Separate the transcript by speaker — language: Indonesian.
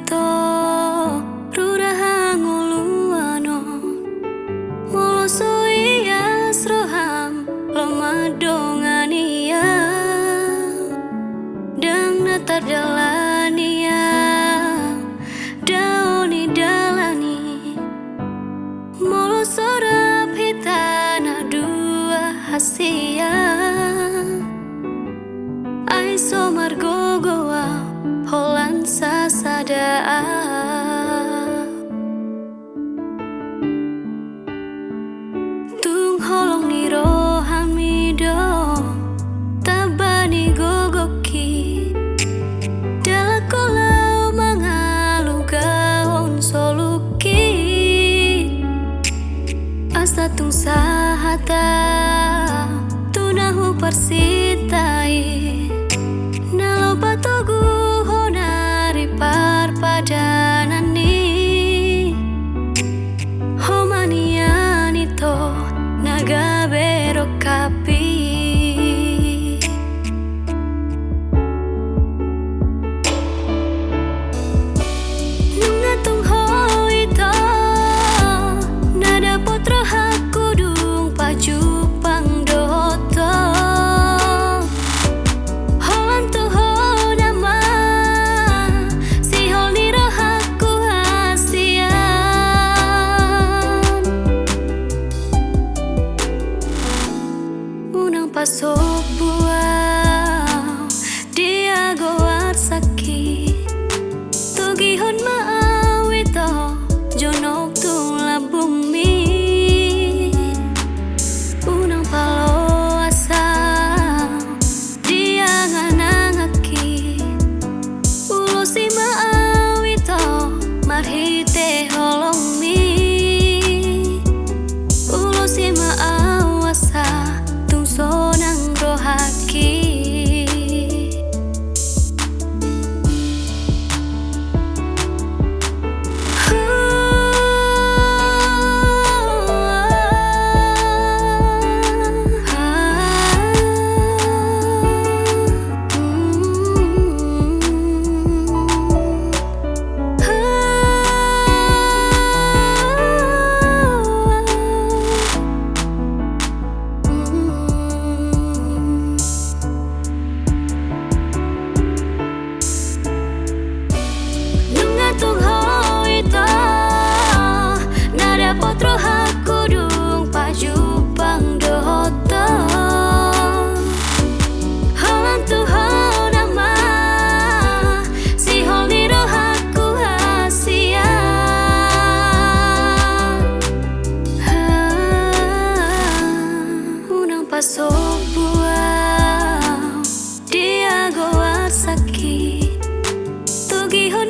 Speaker 1: ito ruraha nguluano moloso iya sroham lomadongania dang natar dalania daoni dalani moloso rapitana dua hasia ai somar gogoa holan sasadaa tung holong ni rohan mido tabani gogoki dalakolau mangalu gaon soluki asa tung sahata tunahu persitai nalo patogu honari parpadanani homaniani to naga berokapi nungatung hoito nada potro hakudung paju pangdoto pasok buang dia goat sakit tugihon maawito jonok tula bumi unang paloasa dia nganangaki ulo si maawito marhite holong mi ulo si maawasa sonang rohaki potro hakudung paju pangdoto halan tuho nama si holiro haku hasia unang pasok buang dia goat sakit tugihon